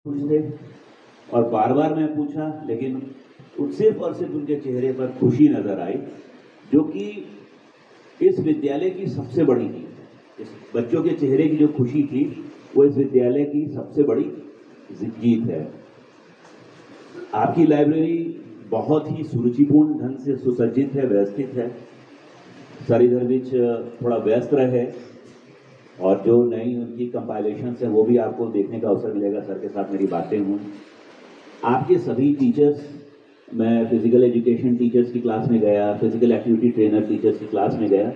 पूछते और बार बार मैं पूछा, लेकिन सिर्फ और सिर्फ उनके चेहरे पर खुशी नजर आई, जो कि इस विद्यालय की सबसे बड़ी थी। इस बच्चों के चेहरे की जो खुशी थी वो इस विद्यालय की सबसे बड़ी जीत है। आपकी लाइब्रेरी बहुत ही सुरुचिपूर्ण ढंग से सुसज्जित है, व्यवस्थित है। सर इधर बीच थोड़ा व्यस्त रहे और जो नई उनकी कंपाइलेशन है वो भी आपको देखने का अवसर मिलेगा। सर के साथ मेरी बातें हुई। आपके सभी टीचर्स, मैं फिजिकल एजुकेशन टीचर्स की क्लास में गया, फिजिकल एक्टिविटी ट्रेनर टीचर्स की क्लास में गया,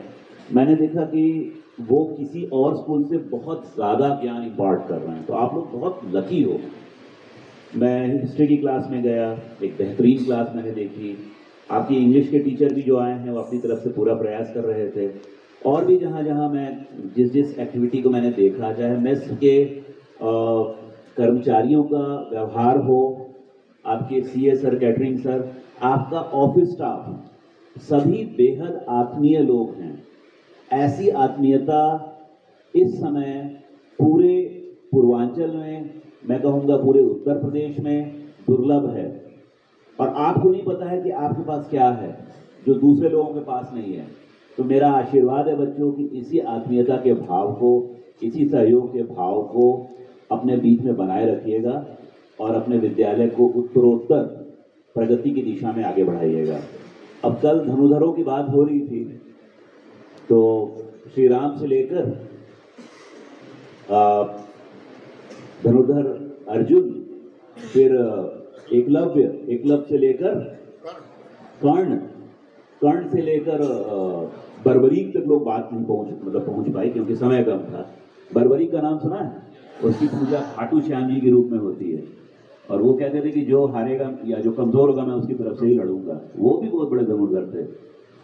मैंने देखा कि वो किसी और स्कूल से बहुत ज़्यादा ज्ञान इम्पार्ट कर रहे हैं। तो आप लोग बहुत लकी हो। मैं हिस्ट्री की क्लास में गया, एक बेहतरीन क्लास मैंने देखी। आपकी इंग्लिश के टीचर भी जो आए हैं वो अपनी तरफ से पूरा प्रयास कर रहे थे। और भी जहाँ जहाँ मैं जिस एक्टिविटी को मैंने देखा, चाहे मेस के कर्मचारियों का व्यवहार हो, आपके सीए सर, कैटरिंग सर, आपका ऑफिस स्टाफ, सभी बेहद आत्मीय लोग हैं। ऐसी आत्मीयता इस समय पूरे पूर्वांचल में, मैं कहूँगा पूरे उत्तर प्रदेश में दुर्लभ है। और आपको नहीं पता है कि आपके पास क्या है जो दूसरे लोगों के पास नहीं है। तो मेरा आशीर्वाद है बच्चों कि इसी आत्मीयता के भाव को, इसी सहयोग के भाव को अपने बीच में बनाए रखिएगा और अपने विद्यालय को उत्तरोत्तर प्रगति की दिशा में आगे बढ़ाइएगा। अब कल धनुधरों की बात हो रही थी, तो श्री राम से लेकर धनुधर अर्जुन, फिर एकलव्य से लेकर कर्ण से लेकर बर्बरीक तक लोग बात नहीं पहुंच पाए क्योंकि समय कम था। बर्बरीक का नाम सुना है? उसकी पूजा खाटू श्याम जी के रूप में होती है और वो कहते थे कि जो हारेगा या जो कमजोर होगा मैं उसकी तरफ से ही लड़ूंगा। वो भी बहुत बड़े धनुर्धर थे।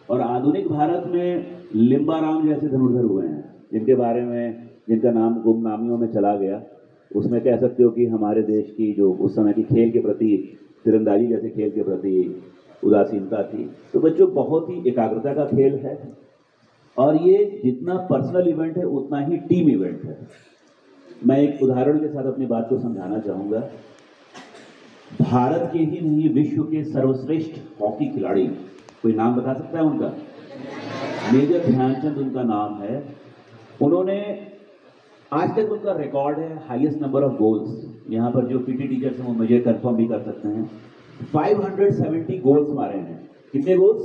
और आधुनिक भारत में लिम्बाराम जैसे धनुर्धर हुए हैं, जिनका नाम गुमनामियों में चला गया। उसमें कह सकते हो कि हमारे देश की जो उस समय की खेल के प्रति, तीरंदाजी जैसे खेल के प्रति उदासीनता थी। तो बच्चों, बहुत ही एकाग्रता का खेल है और ये जितना पर्सनल इवेंट है उतना ही टीम इवेंट है। मैं एक उदाहरण के साथ अपनी बात को समझाना चाहूँगा। भारत के ही नहीं, विश्व के सर्वश्रेष्ठ हॉकी खिलाड़ी, कोई नाम बता सकता है उनका? मेजर ध्यानचंद उनका नाम है। उन्होंने आज तक उनका रिकॉर्ड है हाईएस्ट नंबर ऑफ गोल्स। यहाँ पर जो पीटी टीचर्स हैं वो मुझे कंफर्म भी कर सकते हैं। 570 गोल्स मारे हैं। कितने गोल्स?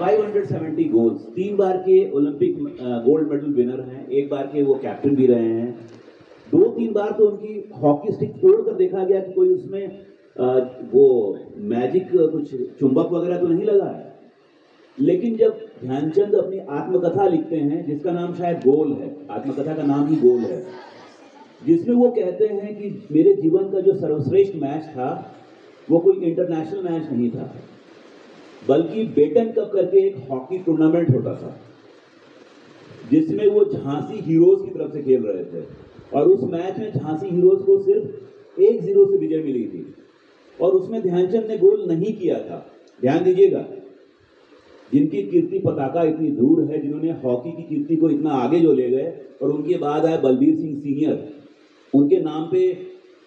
570 गोल्स। 3 बार के ओलंपिक गोल्ड मेडल विनर हैं, 1 बार के वो कैप्टन भी रहे हैं। 2-3 बार तो उनकी हॉकी स्टिक तोड़कर देखा गया कि कोई उसमें वो मैजिक कुछ चुंबक वगैरह तो नहीं लगा है। लेकिन जब ध्यानचंद अपनी आत्मकथा लिखते हैं, जिसका नाम शायद गोल है, आत्मकथा का नाम ही गोल है, जिसमें वो कहते हैं कि मेरे जीवन का जो सर्वश्रेष्ठ मैच था वो कोई इंटरनेशनल मैच नहीं था, बल्कि बेटन कप करके एक हॉकी टूर्नामेंट होता था जिसमें वो झांसी हीरोज की तरफ से खेल रहे थे। और उस मैच में झांसी हीरोज को सिर्फ 1-0 से विजय मिली थी और उसमें ध्यानचंद ने गोल नहीं किया था। ध्यान दीजिएगा, जिनकी कीर्ति पताका इतनी दूर है, जिन्होंने हॉकी की कीर्ति को इतना आगे जो ले गए, और उनके बाद आए बलबीर सिंह सीनियर, उनके नाम पे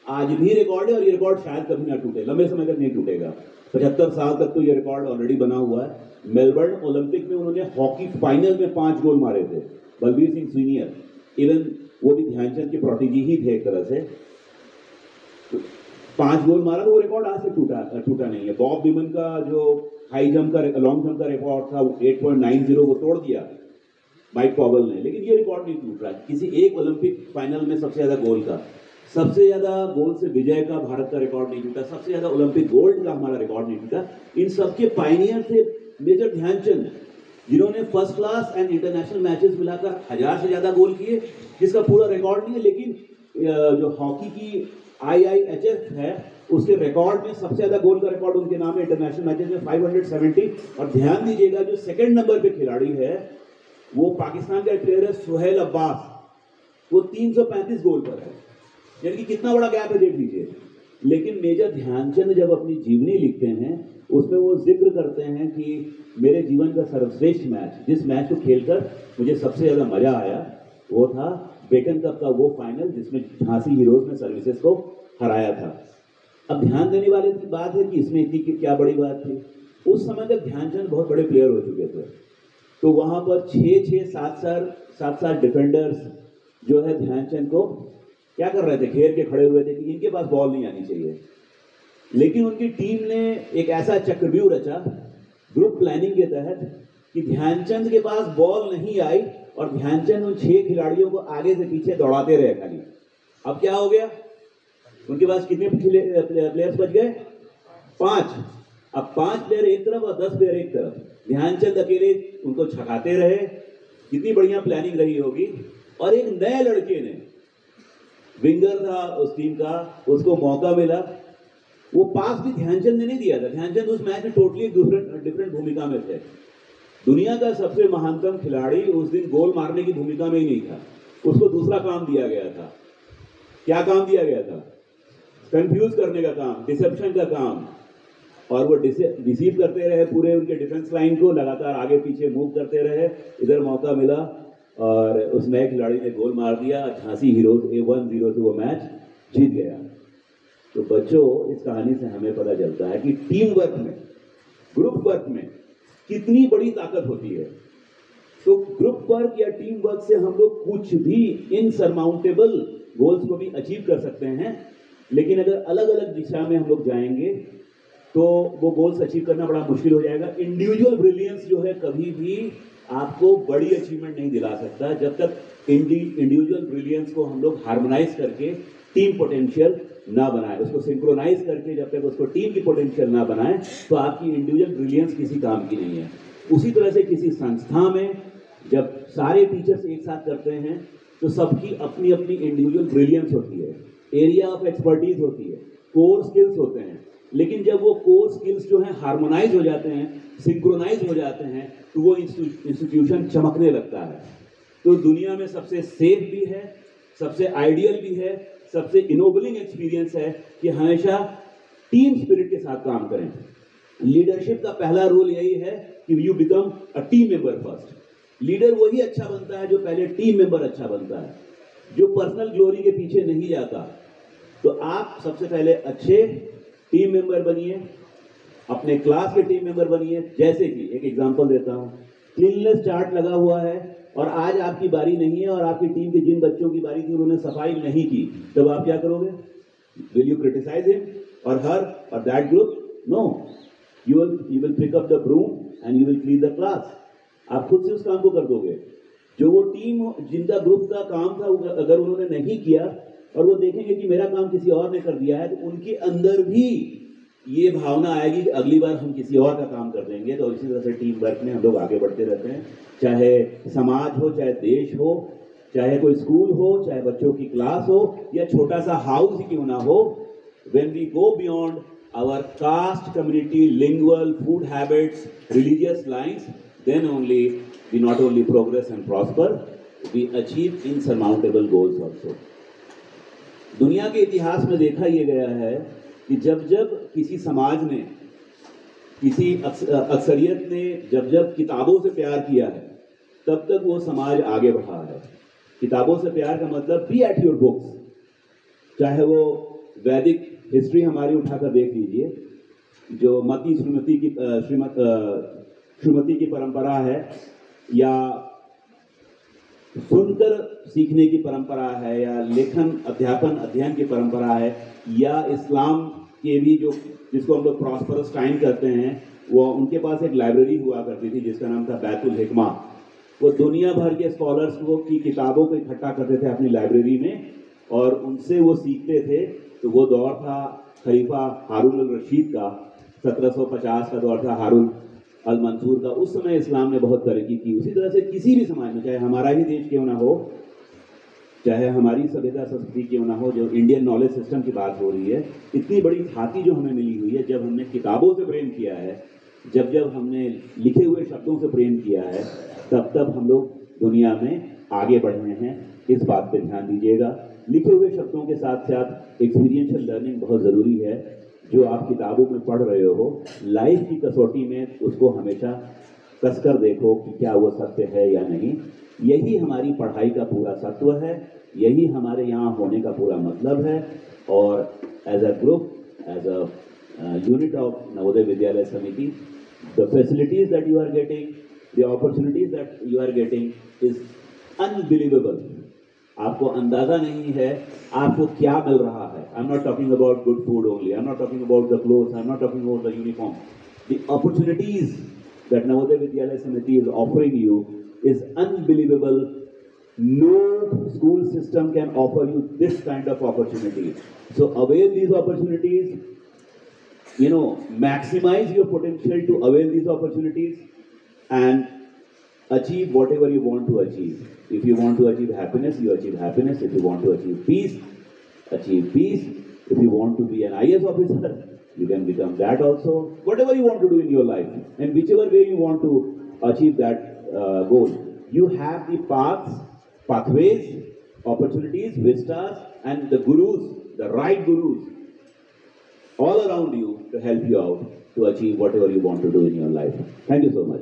आज भी रिकॉर्ड है और ये रिकॉर्ड शायद कभी ना टूटे, लंबे समय तक नहीं टूटेगा। 75 साल तक तो ये रिकॉर्ड ऑलरेडी बना हुआ है। मेलबर्न ओलंपिक में उन्होंने हॉकी फाइनल में 5 गोल मारे थे, बलबीर सिंह सीनियर। इवन वो भी ध्यानचंद के प्रोटेजी ही थे एक तरह से। 5 गोल मारा तो वो रिकॉर्ड आज से टूटा नहीं है। बॉब बीमन का जो हाई जंप का, लॉन्ग जंप का रिकॉर्ड था, 8.90 वो तोड़ दिया माइक पॉवेल ने, लेकिन ये रिकॉर्ड नहीं टूट रहा। किसी एक ओलंपिक फाइनल में सबसे ज्यादा गोल का, सबसे ज्यादा गोल से विजय का भारत का रिकॉर्ड नहीं टूटा, सबसे ज्यादा ओलंपिक गोल्ड का हमारा रिकॉर्ड नहीं टूटा। इन सबके पायनियर थे मेजर ध्यानचंद, जिन्होंने first class and international matches मिलाकर 1000 से ज्यादा गोल किए, जिसका पूरा रिकॉर्ड नहीं है। लेकिन जो हॉकी की IIHF है उसके रिकॉर्ड में सबसे ज्यादा गोल का रिकॉर्ड उनके नाम है इंटरनेशनल मैचेस में, 570। और ध्यान दीजिएगा, जो सेकंड नंबर पे खिलाड़ी है वो पाकिस्तान का प्लेयर है सुहेल अब्बास, वो 335 गोल पर है। यानी कि कितना बड़ा गैप है, देख लीजिए। लेकिन मेजर ध्यानचंद जब अपनी जीवनी लिखते हैं उसमें वो जिक्र करते हैं कि मेरे जीवन का सर्वश्रेष्ठ मैच, जिस मैच को खेलकर मुझे सबसे ज्यादा मजा आया, वो था बेटन कप का वो फाइनल जिसमें झांसी हीरोज ने सर्विसेज को हराया था। अब ध्यान देने वाले की बात है कि इसमें इतनी क्या बड़ी बात थी। उस समय तक ध्यानचंद बहुत बड़े प्लेयर हो चुके थे, तो वहाँ पर 6-7 डिफेंडर्स जो है ध्यानचंद को क्या कर रहे थे, घेर के खड़े हुए थे कि इनके पास बॉल नहीं आनी चाहिए। लेकिन उनकी टीम ने एक ऐसा चक्रव्यूह रचा ग्रुप प्लानिंग के तहत कि ध्यानचंद के पास बॉल नहीं आई और ध्यानचंद उन 6 खिलाड़ियों को आगे से पीछे दौड़ाते रहे खाली। अब क्या हो गया, उनके पास कितने प्लेयर्स बच गए? 5। अब 5 प्लेयर एक तरफ और 10 प्लेयर एक तरफ। ध्यानचंद अकेले उनको छकाते रहे, कितनी बढ़िया प्लानिंग रही होगी। और एक नए लड़के ने, विंगर था उस टीम का, उसको मौका मिला, वो पास भी ध्यानचंद ने नहीं दिया था। ध्यानचंद उस मैच में टोटली डिफरेंट भूमिका में थे। दुनिया का सबसे महानतम खिलाड़ी उस दिन गोल मारने की भूमिका में ही नहीं था, उसको दूसरा काम दिया गया था। क्या काम दिया गया था? कंफ्यूज करने का काम, डिसेप्शन का काम। और वो डिसीव करते रहे पूरे उनके डिफेंस लाइन को, लगातार आगे पीछे मूव करते रहे। इधर मौका मिला और उस नए खिलाड़ी ने गोल मार दिया। झांसी हीरोज 1-0 से वो मैच जीत गया। तो बच्चों, इस कहानी से हमें पता चलता है कि टीम वर्क में, ग्रुप वर्क में कितनी बड़ी ताकत होती है। तो ग्रुप वर्क या टीम वर्क से हम लोग कुछ भी इनसरमाउंटेबल गोल्स को भी अचीव कर सकते हैं। लेकिन अगर अलग अलग दिशा में हम लोग जाएंगे तो वो गोल्स अचीव करना बड़ा मुश्किल हो जाएगा। इंडिविजुअल ब्रिलियंस जो है कभी भी आपको बड़ी अचीवमेंट नहीं दिला सकता जब तक इंडिविजुअल ब्रिलियंस को हम लोग हार्मोनाइज करके टीम पोटेंशियल ना बनाए, उसको सिंक्रोनाइज करके जब तक उसको टीम की पोटेंशियल ना बनाए तो आपकी इंडिविजुअल ब्रिलियंस किसी काम की नहीं है। उसी तरह से किसी संस्था में जब सारे टीचर्स एक साथ करते हैं तो सबकी अपनी अपनी इंडिविजुअल ब्रिलियंस होती है, एरिया ऑफ एक्सपर्टीज होती है, कोर स्किल्स होते हैं। लेकिन जब वो कोर स्किल्स जो हैं हार्मोनाइज हो जाते हैं, सिंक्रोनाइज हो जाते हैं, तो वो इंस्टीट्यूशन चमकने लगता है। तो दुनिया में सबसे सेफ भी है, सबसे आइडियल भी है, सबसे इनोबलिंग एक्सपीरियंस है कि हमेशा टीम स्पिरिट के साथ काम करें। लीडरशिप का पहला रूल यही है कि you become a team member first. Leader वही अच्छा बनता है जो पहले टीम मेंबर अच्छा बनता है, जो पर्सनल ग्लोरी के पीछे नहीं जाता। तो आप सबसे पहले अच्छे टीम मेंबर बनिए, अपने क्लास के टीम मेंबर बनिए। जैसे कि एक एग्जांपल देता हूं, क्लीननेस चार्ट लगा हुआ है और आज आपकी बारी नहीं है और आपकी टीम के जिन बच्चों की बारी थी उन्होंने सफाई नहीं की, तब आप क्या करोगे? विल यू क्रिटिसाइज हिम और हर और that group? No, you will pick up the broom and you will clean the class. आप खुद से उस काम को कर दोगे। जो वो टीम जिनका ग्रुप का काम था अगर उन्होंने नहीं किया और वो देखेंगे कि मेरा काम किसी और ने कर दिया है, तो उनके अंदर भी ये भावना आएगी कि अगली बार हम किसी और का काम कर देंगे। तो इसी तरह से टीम वर्क में हम लोग आगे बढ़ते रहते हैं, चाहे समाज हो, चाहे देश हो, चाहे कोई स्कूल हो, चाहे बच्चों की क्लास हो या छोटा सा हाउस ही क्यों ना हो। When we go beyond our caste, community, lingual, food habits, religious lines, then only we not only progress and prosper, we achieve insurmountable goals also. दुनिया के इतिहास में देखा यह गया है कि जब जब किसी समाज ने, किसी अक्सरियत ने जब जब किताबों से प्यार किया है, तब तक वो समाज आगे बढ़ा है। किताबों से प्यार का मतलब बी एट योर बुक्स। चाहे वो वैदिक हिस्ट्री हमारी उठाकर देख लीजिए, जो मती श्रीमती की परंपरा है, या सुनकर सीखने की परंपरा है, या लेखन अध्यापन अध्ययन की परंपरा है, या इस्लाम के भी जो जिसको हम लोग प्रॉस्परस टाइम कहते हैं, वो उनके पास एक लाइब्रेरी हुआ करती थी जिसका नाम था बैतुल हिकमा। वो दुनिया भर के स्कॉलर्स को की किताबों को इकट्ठा करते थे अपनी लाइब्रेरी में और उनसे वो सीखते थे। तो वो दौर था खलीफा हारून अल रशीद का, 1750 का दौर था हारून अल मंसूर का। उस समय इस्लाम ने बहुत तरक्की की। उसी तरह से किसी भी समाज में, चाहे हमारा ही देश क्यों ना हो, चाहे हमारी सभ्यता संस्कृति क्यों ना हो, जो इंडियन नॉलेज सिस्टम की बात हो रही है, इतनी बड़ी ख्याति जो हमें मिली हुई है, जब हमने किताबों से प्रेम किया है, जब जब हमने लिखे हुए शब्दों से प्रेम किया है, तब तब हम लोग दुनिया में आगे बढ़ रहे हैं। इस बात पे ध्यान दीजिएगा। लिखे हुए शब्दों के साथ साथ एक्सपीरियंशियल लर्निंग बहुत ज़रूरी है। जो आप किताबों में पढ़ रहे हो, लाइफ की कसौटी में उसको हमेशा कसकर देखो कि क्या वो सत्य है या नहीं। यही हमारी पढ़ाई का पूरा सत्व है, यही हमारे यहाँ होने का पूरा मतलब है। और as a group, as a unit of Navodaya Vidyalaya Samiti, the facilities that you are getting, the opportunities that you are getting is unbelievable. आपको अंदाजा नहीं है आपको क्या मिल रहा है. I'm not talking about good food only. I'm not talking about the clothes. I'm not talking about the uniform. The opportunities that Navodaya Vidyalaya Samiti is offering you is unbelievable. No school system can offer you this kind of opportunity. So avail these opportunities. Maximize your potential to avail these opportunities and achieve whatever you want to achieve. If you want to achieve happiness, you achieve happiness. If you want to achieve peace, achieve peace. If you want to be an IAS officer, you can become that also. Whatever you want to do in your life, and whichever way you want to achieve that goal, you have the pathways, opportunities, vistas, and the gurus, the right gurus, all around you to help you out to achieve whatever you want to do in your life. Thank you so much.